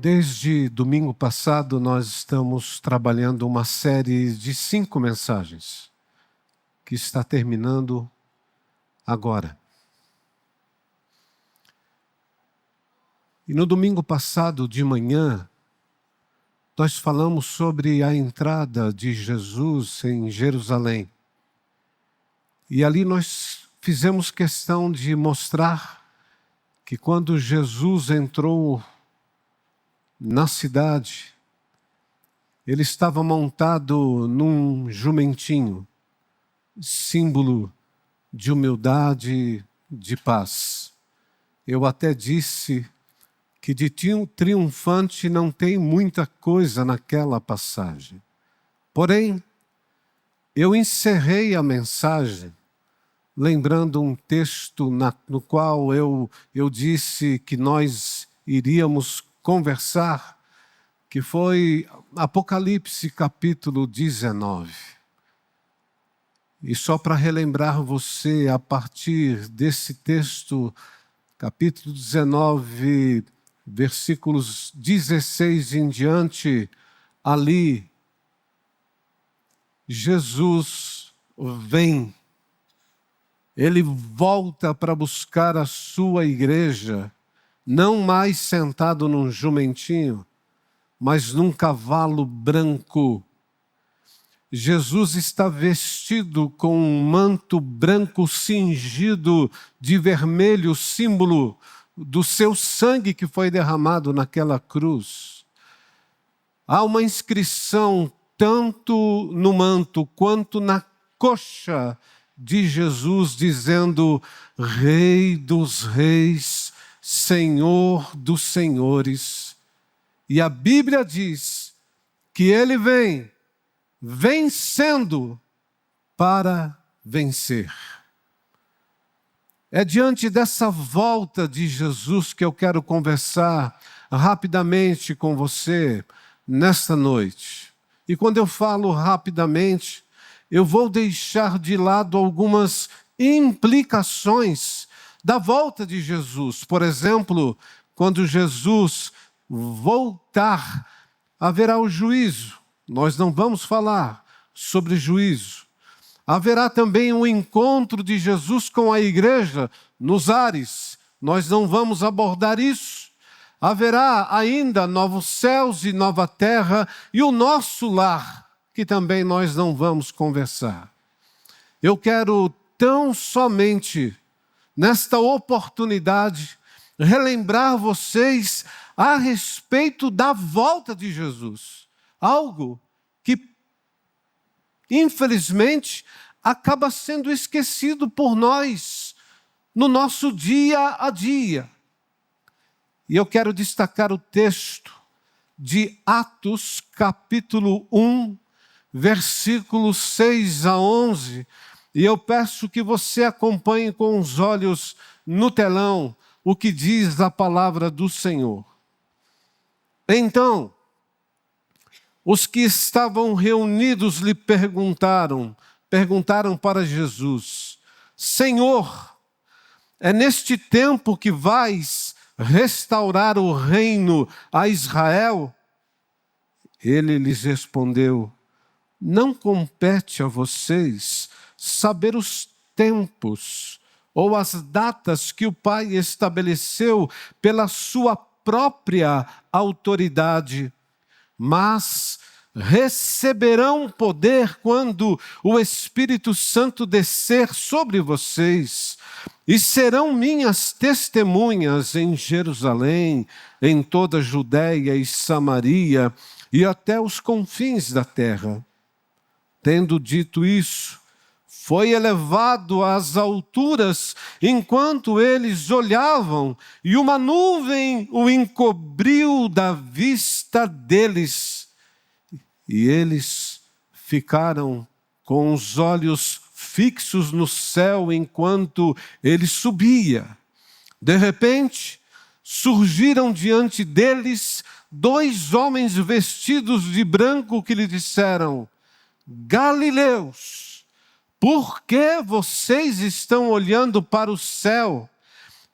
Desde domingo passado, nós estamos trabalhando uma série de 5 mensagens, que está terminando agora. E no domingo passado, de manhã, nós falamos sobre a entrada de Jesus em Jerusalém. E ali nós fizemos questão de mostrar que quando Jesus entrou na cidade, ele estava montado num jumentinho, símbolo de humildade, de paz. Eu até disse que de triunfante não tem muita coisa naquela passagem. Porém, eu encerrei a mensagem lembrando um texto no qual eu disse que nós iríamos conversar, que foi Apocalipse capítulo 19. E só para relembrar você, a partir desse texto, capítulo 19, versículos 16 em diante, ali, Jesus vem, ele volta para buscar a sua igreja, não mais sentado num jumentinho, mas num cavalo branco. Jesus está vestido com um manto branco cingido de vermelho, símbolo do seu sangue que foi derramado naquela cruz. Há uma inscrição tanto no manto quanto na coxa de Jesus, dizendo: Rei dos reis, Senhor dos senhores. E a Bíblia diz que ele vem vencendo para vencer. É diante dessa volta de Jesus que eu quero conversar rapidamente com você nesta noite. E quando eu falo rapidamente, eu vou deixar de lado algumas implicações da volta de Jesus. Por exemplo, quando Jesus voltar, haverá o juízo. Nós não vamos falar sobre juízo. Haverá também um encontro de Jesus com a igreja nos ares. Nós não vamos abordar isso. Haverá ainda novos céus e nova terra e o nosso lar, que também nós não vamos conversar. Eu quero tão somente, nesta oportunidade, relembrar vocês a respeito da volta de Jesus. Algo que, infelizmente, acaba sendo esquecido por nós no nosso dia a dia. E eu quero destacar o texto de Atos, capítulo 1, versículos 6 a 11. E eu peço que você acompanhe com os olhos no telão o que diz a palavra do Senhor. Então, os que estavam reunidos lhe perguntaram para Jesus: Senhor, é neste tempo que vais restaurar o reino a Israel? Ele lhes respondeu: não compete a vocês saber os tempos ou as datas que o Pai estabeleceu pela sua própria autoridade, mas receberão poder quando o Espírito Santo descer sobre vocês, e serão minhas testemunhas em Jerusalém, em toda a Judéia e Samaria e até os confins da terra. Tendo dito isso, foi elevado às alturas enquanto eles olhavam, e uma nuvem o encobriu da vista deles. E eles ficaram com os olhos fixos no céu enquanto ele subia. De repente, surgiram diante deles 2 homens vestidos de branco que lhe disseram: Galileus, por que vocês estão olhando para o céu?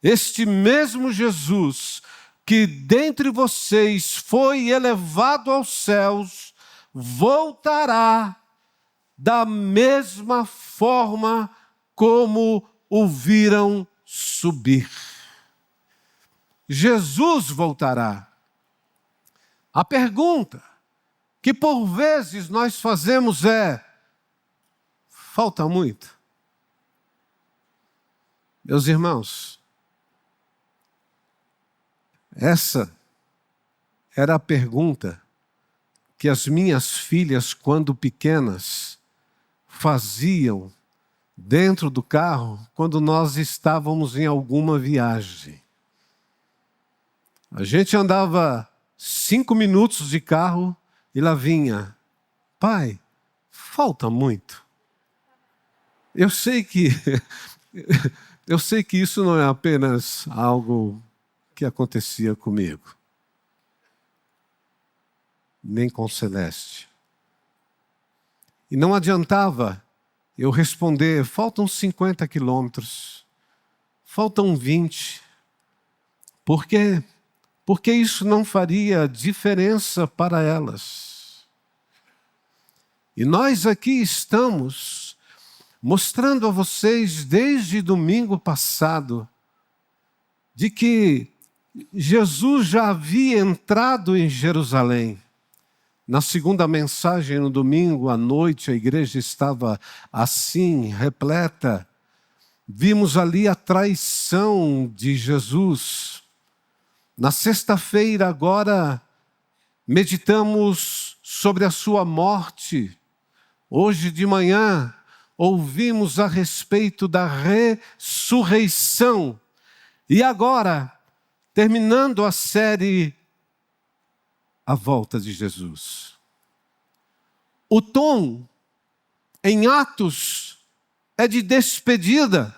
Este mesmo Jesus que dentre vocês foi elevado aos céus, voltará da mesma forma como o viram subir. Jesus voltará. A pergunta que por vezes nós fazemos é: falta muito? Meus irmãos, essa era a pergunta que as minhas filhas, quando pequenas, faziam dentro do carro quando nós estávamos em alguma viagem. A gente andava 5 minutos de carro e lá vinha: pai, falta muito. Eu sei que isso não é apenas algo que acontecia comigo, nem com Celeste. E não adiantava eu responder: faltam 50 quilômetros, faltam 20. Por quê? Porque isso não faria diferença para elas. E nós aqui estamos mostrando a vocês desde domingo passado de que Jesus já havia entrado em Jerusalém. Na segunda mensagem, no domingo à noite, a igreja estava assim, repleta. Vimos ali a traição de Jesus. Na sexta-feira, agora, meditamos sobre a sua morte. Hoje de manhã, ouvimos a respeito da ressurreição. E agora, terminando a série, a volta de Jesus. O tom em Atos é de despedida.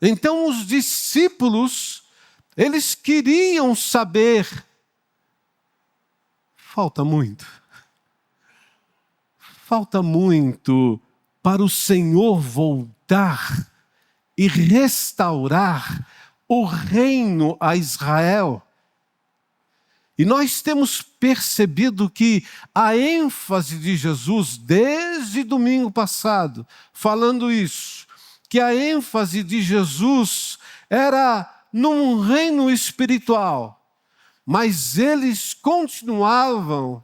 Então os discípulos, eles queriam saber: falta muito. Falta muito para o Senhor voltar e restaurar o reino a Israel. E nós temos percebido que a ênfase de Jesus, desde domingo passado, falando isso, que a ênfase de Jesus era num reino espiritual, mas eles continuavam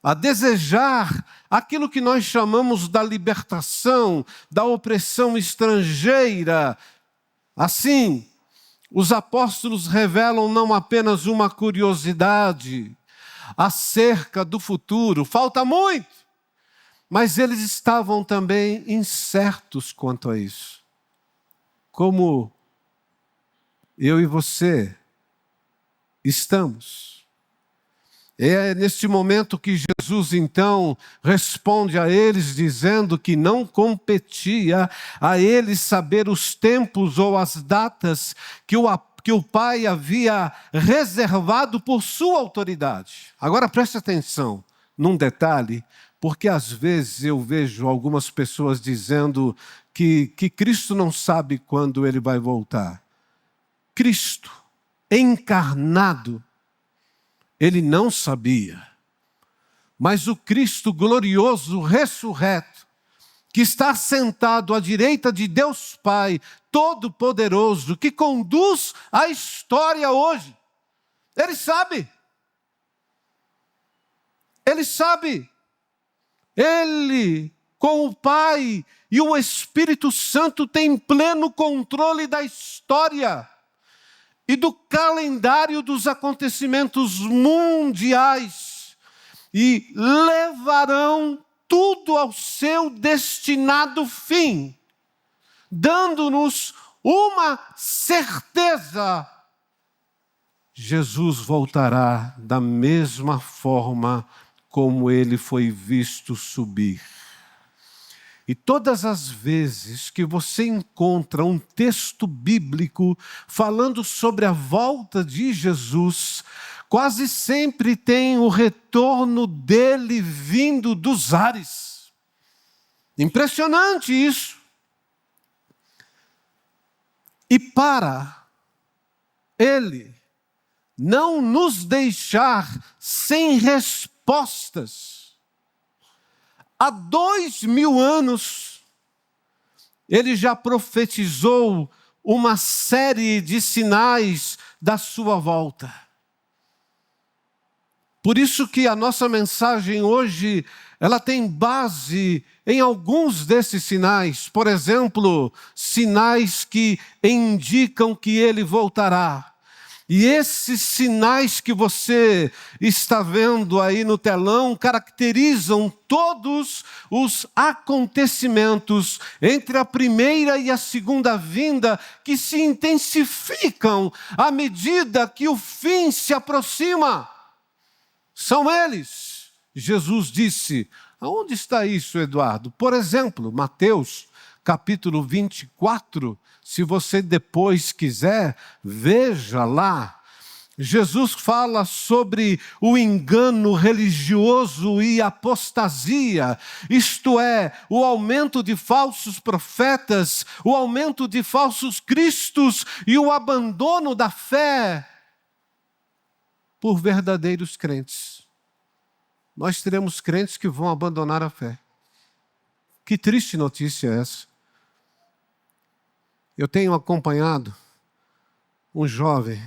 a desejar aquilo que nós chamamos da libertação, da opressão estrangeira. Assim, os apóstolos revelam não apenas uma curiosidade acerca do futuro, falta muito, mas eles estavam também incertos quanto a isso. Como eu e você estamos. É neste momento que Jesus, então, responde a eles, dizendo que não competia a eles saber os tempos ou as datas que o Pai havia reservado por sua autoridade. Agora preste atenção num detalhe, porque às vezes eu vejo algumas pessoas dizendo que Cristo não sabe quando ele vai voltar. Cristo encarnado, ele não sabia. Mas o Cristo glorioso, ressurreto, que está sentado à direita de Deus Pai, Todo-Poderoso, que conduz a história hoje, ele sabe. Ele sabe. Ele, com o Pai e o Espírito Santo, tem pleno controle da história e do calendário dos acontecimentos mundiais, e levarão tudo ao seu destinado fim, dando-nos uma certeza: Jesus voltará da mesma forma como ele foi visto subir. E todas as vezes que você encontra um texto bíblico falando sobre a volta de Jesus, quase sempre tem o retorno dele vindo dos ares. Impressionante isso. E para ele não nos deixar sem respostas. Há 2000 anos, ele já profetizou uma série de sinais da sua volta. Por isso que a nossa mensagem hoje, ela tem base em alguns desses sinais. Por exemplo, sinais que indicam que ele voltará. E esses sinais que você está vendo aí no telão caracterizam todos os acontecimentos entre a primeira e a segunda vinda que se intensificam à medida que o fim se aproxima. São eles. Jesus disse, aonde está isso, Eduardo? Por exemplo, Mateus, capítulo 24, se você depois quiser, veja lá. Jesus fala sobre o engano religioso e apostasia, isto é, o aumento de falsos profetas, o aumento de falsos cristos e o abandono da fé por verdadeiros crentes. Nós teremos crentes que vão abandonar a fé. Que triste notícia é essa. Eu tenho acompanhado um jovem,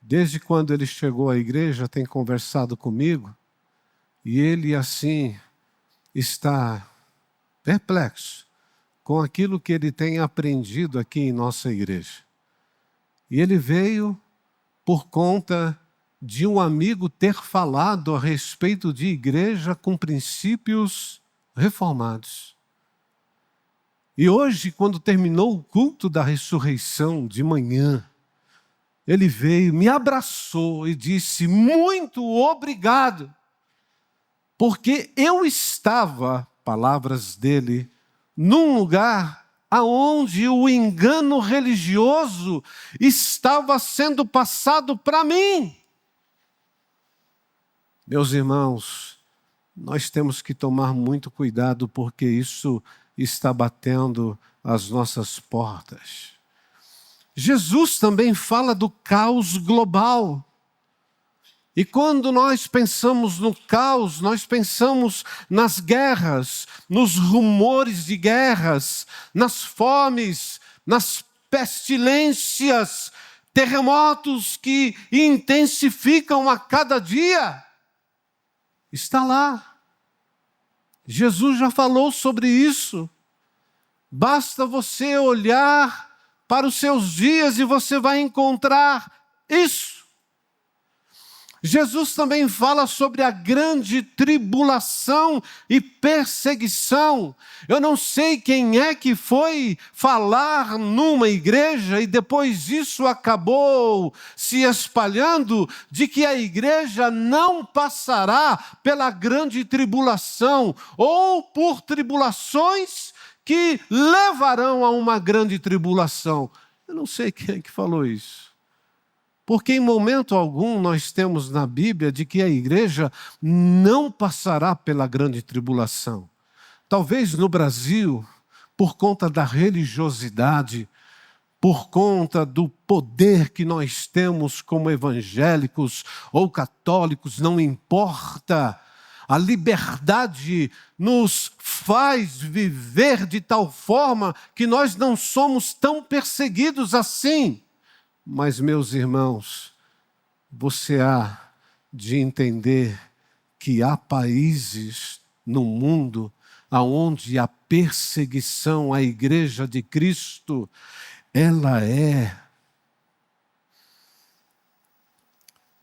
desde quando ele chegou à igreja, tem conversado comigo, e ele assim está perplexo com aquilo que ele tem aprendido aqui em nossa igreja. E ele veio por conta de um amigo ter falado a respeito de igreja com princípios reformados. E hoje, quando terminou o culto da ressurreição de manhã, ele veio, me abraçou e disse, muito obrigado, porque eu estava, palavras dele, num lugar aonde o engano religioso estava sendo passado para mim. Meus irmãos, nós temos que tomar muito cuidado porque isso está batendo às nossas portas. Jesus também fala do caos global. E quando nós pensamos no caos, nós pensamos nas guerras, nos rumores de guerras, nas fomes, nas pestilências, terremotos que intensificam a cada dia. Está lá. Jesus já falou sobre isso. Basta você olhar para os seus dias e você vai encontrar isso. Jesus também fala sobre a grande tribulação e perseguição. Eu não sei quem é que foi falar numa igreja e depois isso acabou se espalhando de que a igreja não passará pela grande tribulação ou por tribulações que levarão a uma grande tribulação. Eu não sei quem é que falou isso. Porque em momento algum nós temos na Bíblia de que a igreja não passará pela grande tribulação. Talvez no Brasil, por conta da religiosidade, por conta do poder que nós temos como evangélicos ou católicos, não importa. A liberdade nos faz viver de tal forma que nós não somos tão perseguidos assim. Mas, meus irmãos, você há de entender que há países no mundo onde a perseguição à igreja de Cristo, ela é.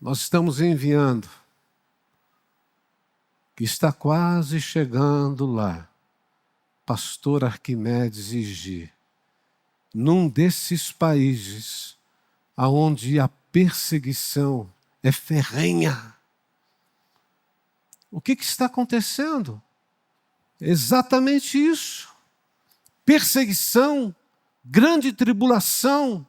Nós estamos enviando, que está quase chegando lá, pastor Arquimedes Igi, num desses países aonde a perseguição é ferrenha. O que está acontecendo? Exatamente isso. Perseguição, grande tribulação,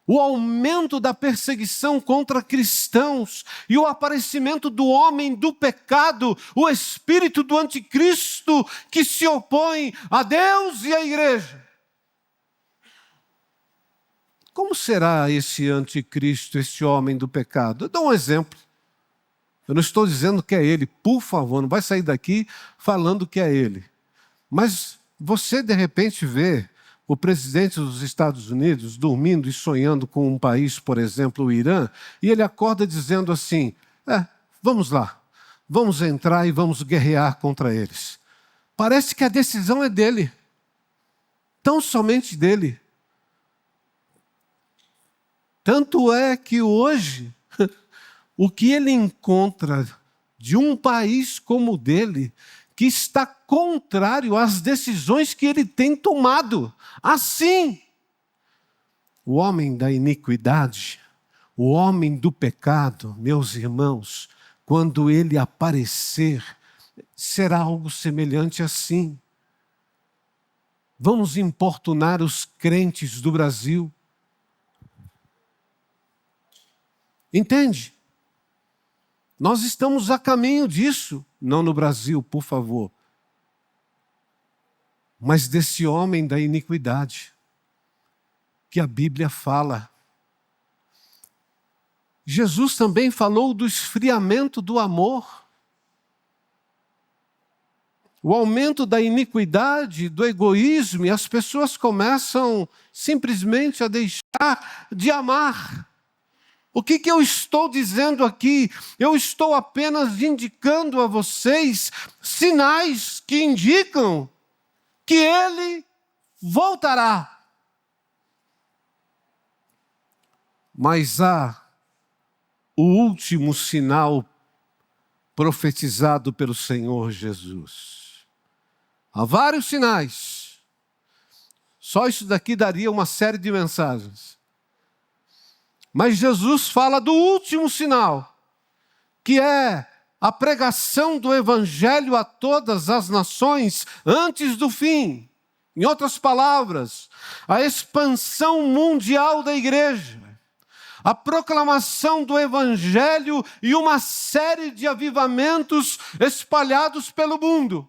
o aumento da perseguição contra cristãos e o aparecimento do homem do pecado, o espírito do anticristo que se opõe a Deus e à igreja. Como como será esse anticristo, esse homem do pecado? Eu dou um exemplo. Eu não estou dizendo que é ele, por favor, não vai sair daqui falando que é ele. Mas você, de repente, vê o presidente dos Estados Unidos dormindo e sonhando com um país, por exemplo, o Irã, e ele acorda dizendo assim, vamos lá, vamos entrar e vamos guerrear contra eles. Parece que a decisão é dele, tão somente dele. Tanto é que hoje, o que ele encontra de um país como o dele, que está contrário às decisões que ele tem tomado. Assim, o homem da iniquidade, o homem do pecado, meus irmãos, quando ele aparecer, será algo semelhante assim. Vamos importunar os crentes do Brasil. Entende? Nós estamos a caminho disso, não no Brasil, por favor, mas desse homem da iniquidade, que a Bíblia fala. Jesus também falou do esfriamento do amor, o aumento da iniquidade, do egoísmo, e as pessoas começam simplesmente a deixar de amar. O que eu estou dizendo aqui? Eu estou apenas indicando a vocês sinais que indicam que ele voltará. Mas há o último sinal profetizado pelo Senhor Jesus. Há vários sinais. Só isso daqui daria uma série de mensagens. Mas Jesus fala do último sinal, que é a pregação do Evangelho a todas as nações antes do fim. Em outras palavras, a expansão mundial da igreja, a proclamação do Evangelho e uma série de avivamentos espalhados pelo mundo.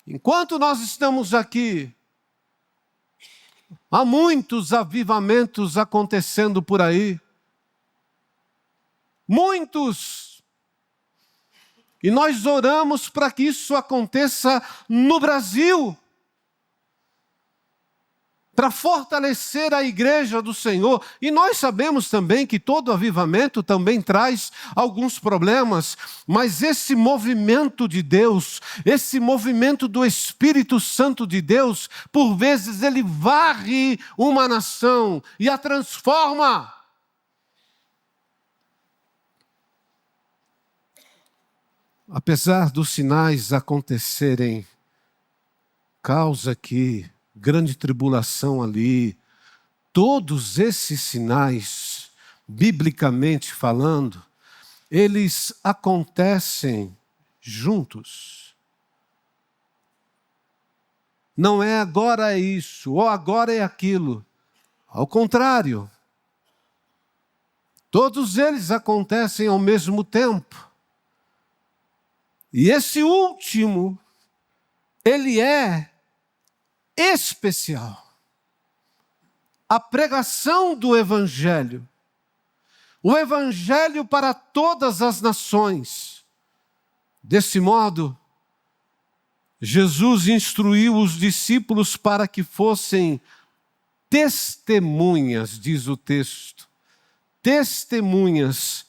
Enquanto nós estamos aqui, há muitos avivamentos acontecendo por aí. Muitos. E nós oramos para que isso aconteça no Brasil. Para fortalecer a igreja do Senhor. E nós sabemos também que todo avivamento também traz alguns problemas, mas esse movimento de Deus, esse movimento do Espírito Santo de Deus, por vezes ele varre uma nação e a transforma. Apesar dos sinais acontecerem, causa aqui, grande tribulação ali, todos esses sinais, biblicamente falando, eles acontecem juntos. Não é agora é isso, ou agora é aquilo. Ao contrário, todos eles acontecem ao mesmo tempo. E esse último, ele é especial. A pregação do Evangelho. O Evangelho para todas as nações. Desse modo, Jesus instruiu os discípulos para que fossem testemunhas, diz o texto. Testemunhas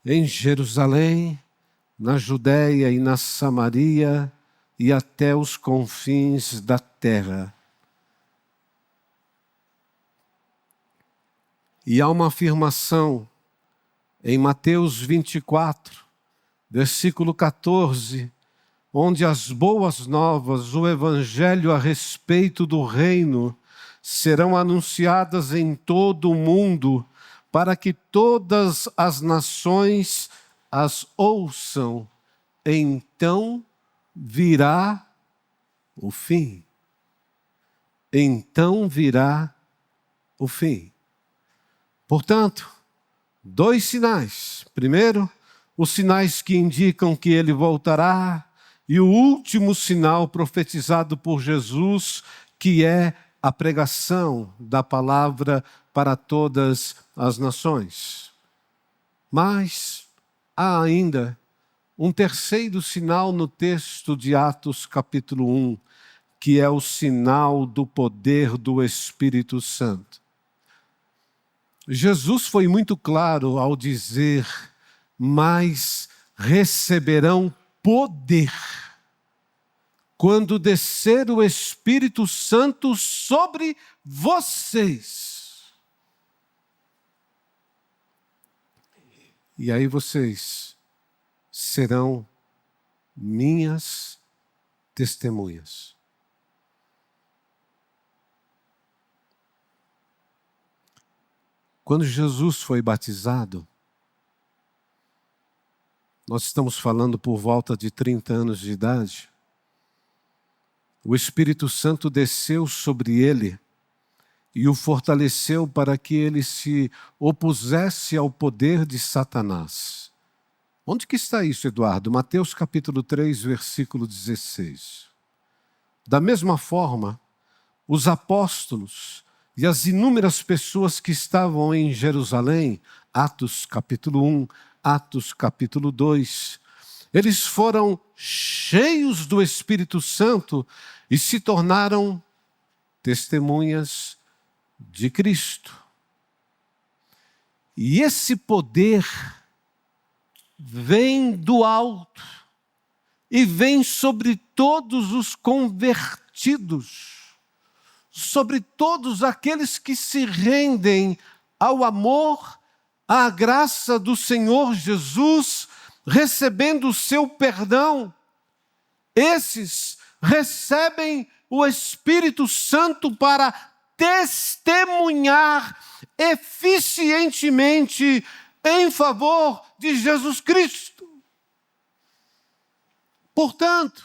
em Jerusalém, na Judéia e na Samaria, e até os confins da terra. E há uma afirmação em Mateus 24, versículo 14, onde as boas novas, o evangelho a respeito do reino, serão anunciadas em todo o mundo, para que todas as nações as ouçam. Então virá o fim. Então virá o fim. Portanto, dois sinais. Primeiro, os sinais que indicam que ele voltará, e o último sinal profetizado por Jesus, que é a pregação da palavra para todas as nações. Mas há ainda um terceiro sinal no texto de Atos capítulo 1, que é o sinal do poder do Espírito Santo. Jesus foi muito claro ao dizer: mas receberão poder quando descer o Espírito Santo sobre vocês. E aí vocês serão minhas testemunhas. Quando Jesus foi batizado, nós estamos falando por volta de 30 anos de idade, o Espírito Santo desceu sobre ele e o fortaleceu para que ele se opusesse ao poder de Satanás. Onde que está isso, Eduardo? Mateus capítulo 3, versículo 16. Da mesma forma, os apóstolos e as inúmeras pessoas que estavam em Jerusalém, Atos capítulo 1, Atos capítulo 2, eles foram cheios do Espírito Santo e se tornaram testemunhas de Cristo. E esse poder vem do alto e vem sobre todos os convertidos, sobre todos aqueles que se rendem ao amor, à graça do Senhor Jesus, recebendo o seu perdão. Esses recebem o Espírito Santo para testemunhar eficientemente em favor de Jesus Cristo. Portanto,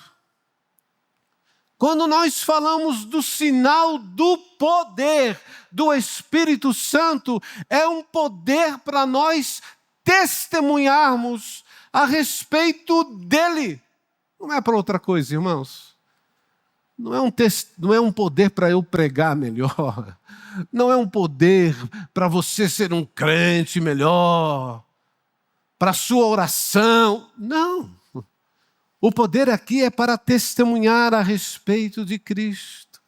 quando nós falamos do sinal do poder do Espírito Santo, é um poder para nós testemunharmos a respeito dele. Não é para outra coisa, irmãos. Não é um poder para eu pregar melhor. Não é um poder para você ser um crente melhor, para a sua oração. Não. O poder aqui é para testemunhar a respeito de Cristo.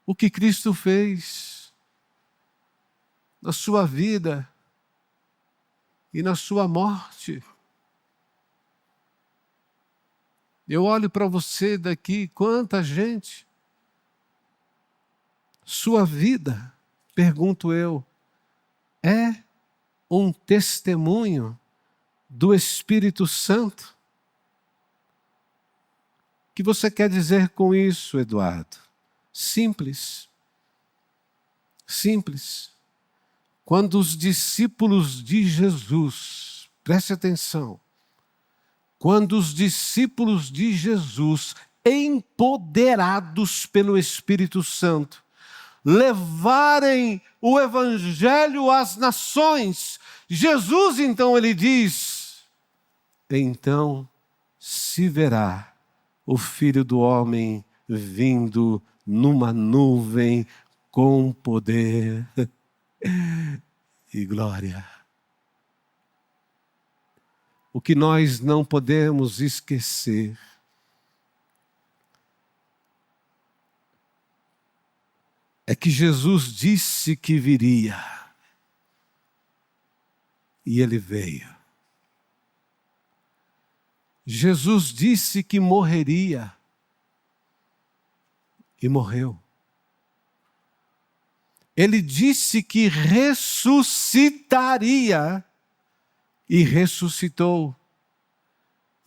O que Cristo fez na sua vida e na sua morte. Eu olho para você daqui, quanta gente. Sua vida, pergunto eu, é um testemunho do Espírito Santo? O que você quer dizer com isso, Eduardo? Simples. Simples. Quando os discípulos de Jesus, preste atenção, quando os discípulos de Jesus, empoderados pelo Espírito Santo, levarem o Evangelho às nações, Jesus então ele diz: então se verá o Filho do Homem vindo numa nuvem com poder e glória. O que nós não podemos esquecer é que Jesus disse que viria. E ele veio. Jesus disse que morreria. E morreu. Ele disse que ressuscitaria. E ressuscitou.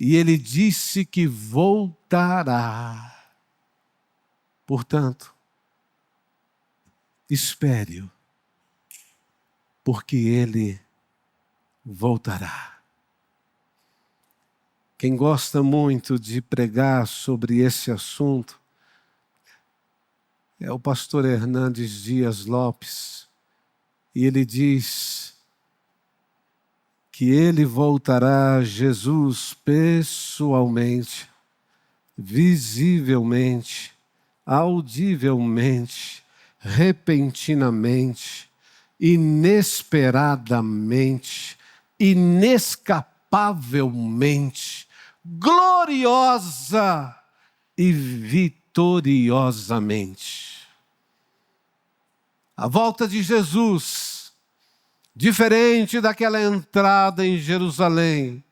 E ele disse que voltará. Portanto, espere-o, porque ele voltará. Quem gosta muito de pregar sobre esse assunto é o pastor Hernandes Dias Lopes. E ele diz que ele voltará, Jesus, pessoalmente, visivelmente, audivelmente, repentinamente, inesperadamente, inescapavelmente, gloriosa e vitoriosamente. A volta de Jesus, diferente daquela entrada em Jerusalém,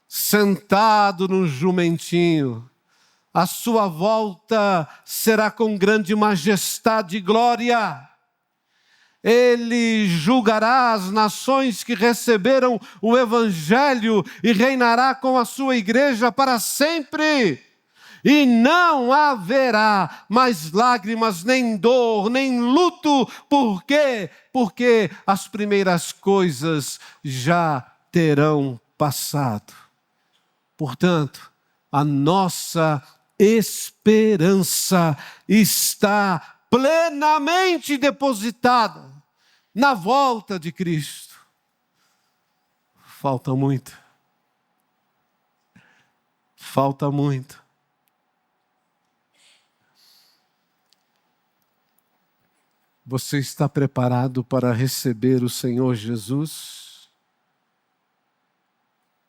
sentado no jumentinho, a sua volta será com grande majestade e glória. Ele julgará as nações que receberam o Evangelho e reinará com a sua igreja para sempre. E não haverá mais lágrimas, nem dor, nem luto. Por quê? Porque as primeiras coisas já terão passado. Portanto, a nossa esperança está plenamente depositada na volta de Cristo. Falta muito. Falta muito. Você está preparado para receber o Senhor Jesus?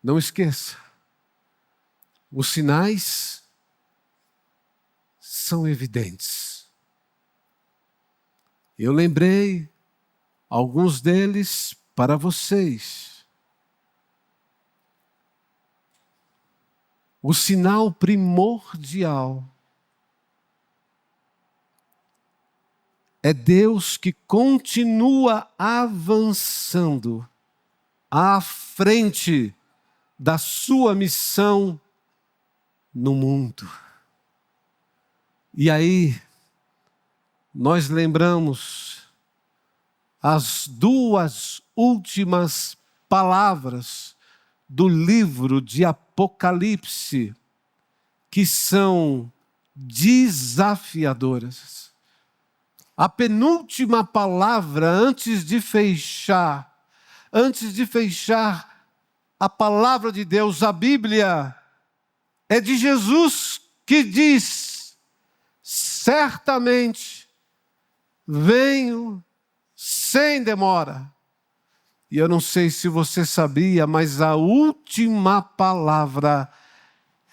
Não esqueça, os sinais são evidentes. Eu lembrei alguns deles para vocês. O sinal primordial é Deus que continua avançando à frente da sua missão no mundo. E aí, nós lembramos as duas últimas palavras do livro de Apocalipse, que são desafiadoras. A penúltima palavra antes de fechar a palavra de Deus, a Bíblia, é de Jesus, que diz: certamente venho sem demora. E eu não sei se você sabia, mas a última palavra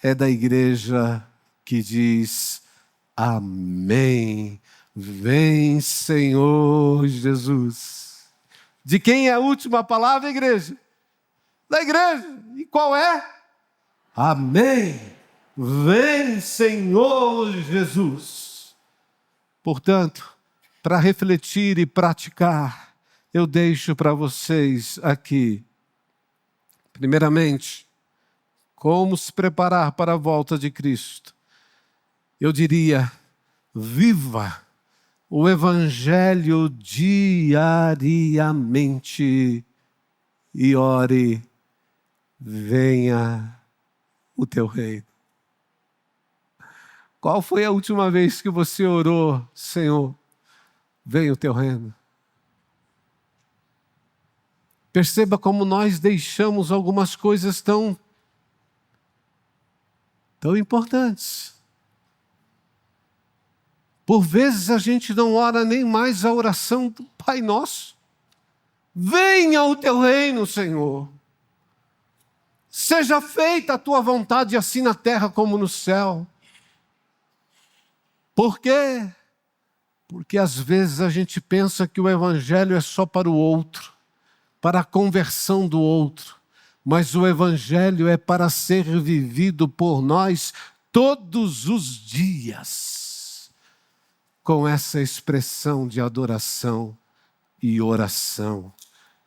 é da igreja, que diz: amém. Vem, Senhor Jesus. De quem é a última palavra, igreja? Da igreja. E qual é? Amém. Vem, Senhor Jesus. Portanto, para refletir e praticar, eu deixo para vocês aqui, primeiramente, como se preparar para a volta de Cristo. Eu diria: viva o Evangelho diariamente e ore: venha o teu reino. Qual foi a última vez que você orou: Senhor, venha o teu reino? Perceba como nós deixamos algumas coisas tão importantes. Por vezes a gente não ora nem mais a oração do Pai Nosso. Venha o teu reino, Senhor. Seja feita a tua vontade, assim na terra como no céu. Por quê? Porque às vezes a gente pensa que o Evangelho é só para o outro, para a conversão do outro. Mas o Evangelho é para ser vivido por nós todos os dias, com essa expressão de adoração e oração: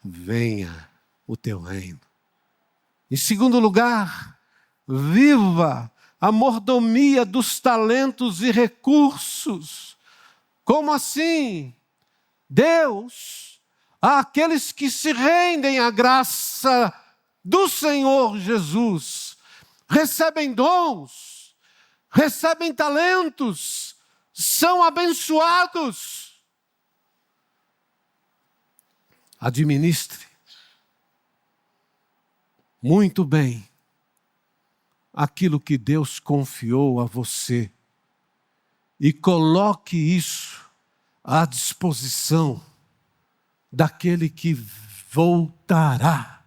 venha o teu reino. Em segundo lugar, viva a mordomia dos talentos e recursos. Como assim? Deus, àqueles que se rendem à graça do Senhor Jesus, recebem dons, recebem talentos, são abençoados. Administre muito bem aquilo que Deus confiou a você e coloque isso à disposição daquele que voltará.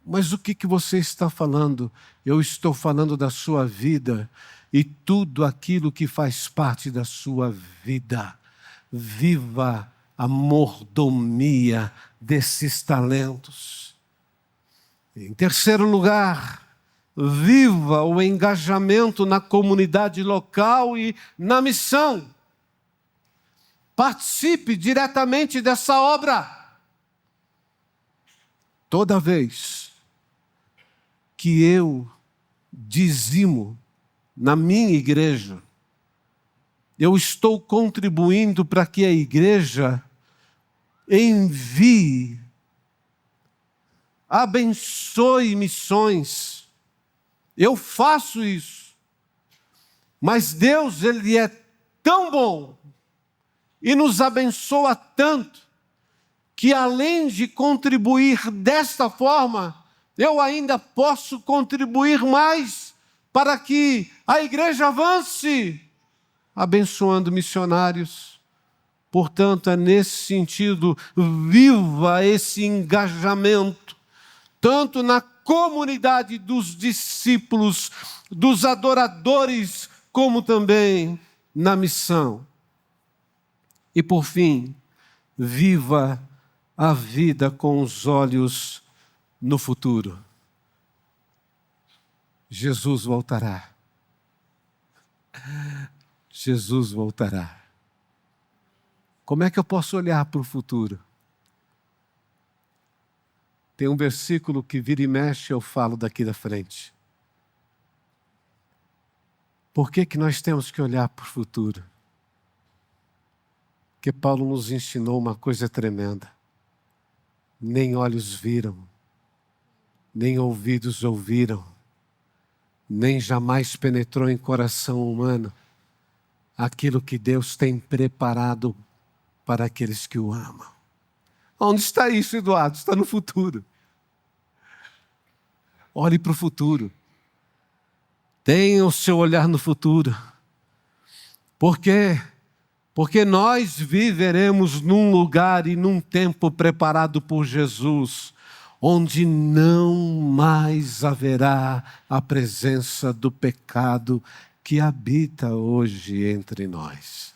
Mas o que você está falando? Eu estou falando da sua vida e tudo aquilo que faz parte da sua vida. Viva a mordomia desses talentos. Em terceiro lugar, viva o engajamento na comunidade local e na missão. Participe diretamente dessa obra. Toda vez que eu dizimo na minha igreja, eu estou contribuindo para que a igreja envie, abençoe missões. Eu faço isso. Mas Deus, Ele é tão bom e nos abençoa tanto, que além de contribuir desta forma, eu ainda posso contribuir mais para que a igreja avance, abençoando missionários. Portanto, é nesse sentido, viva esse engajamento, tanto na comunidade dos discípulos, dos adoradores, como também na missão. E por fim, viva a vida com os olhos no futuro. Jesus voltará. Jesus voltará. Como é que eu posso olhar para o futuro? Tem um versículo que vira e mexe, eu falo daqui da frente. Por que nós temos que olhar para o futuro? Porque Paulo nos ensinou uma coisa tremenda. Nem olhos viram, nem ouvidos ouviram, nem jamais penetrou em coração humano aquilo que Deus tem preparado para aqueles que o amam. Onde está isso, Eduardo? Está no futuro. Olhe para o futuro. Tenha o seu olhar no futuro. Por quê? Porque nós viveremos num lugar e num tempo preparado por Jesus, onde não mais haverá a presença do pecado que habita hoje entre nós.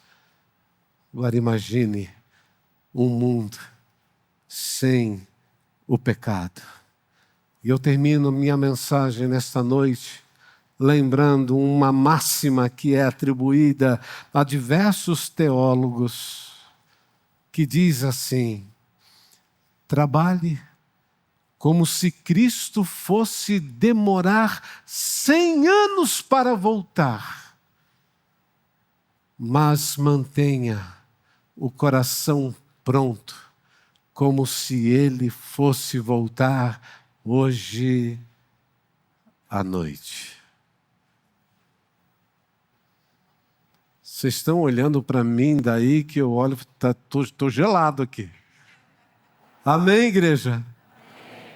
Agora imagine um mundo sem o pecado. E eu termino minha mensagem nesta noite lembrando uma máxima que é atribuída a diversos teólogos, que diz assim: trabalhe como se Cristo fosse demorar 100 anos para voltar, mas mantenha o coração pronto, como se Ele fosse voltar hoje à noite. Vocês estão olhando para mim daí que eu olho, estou gelado aqui. Amém, igreja? Amém.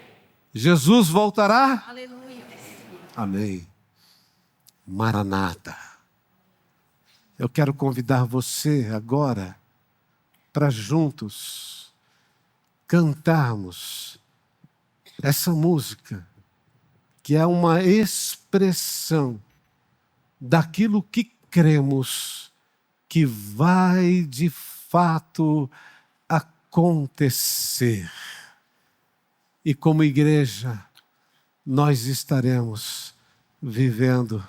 Jesus voltará? Aleluia. Amém. Maranata. Eu quero convidar você agora para juntos cantarmos essa música, que é uma expressão daquilo que cremos que vai de fato acontecer. E como igreja, nós estaremos vivendo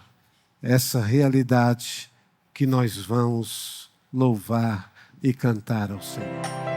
essa realidade que nós vamos louvar e cantar ao Senhor.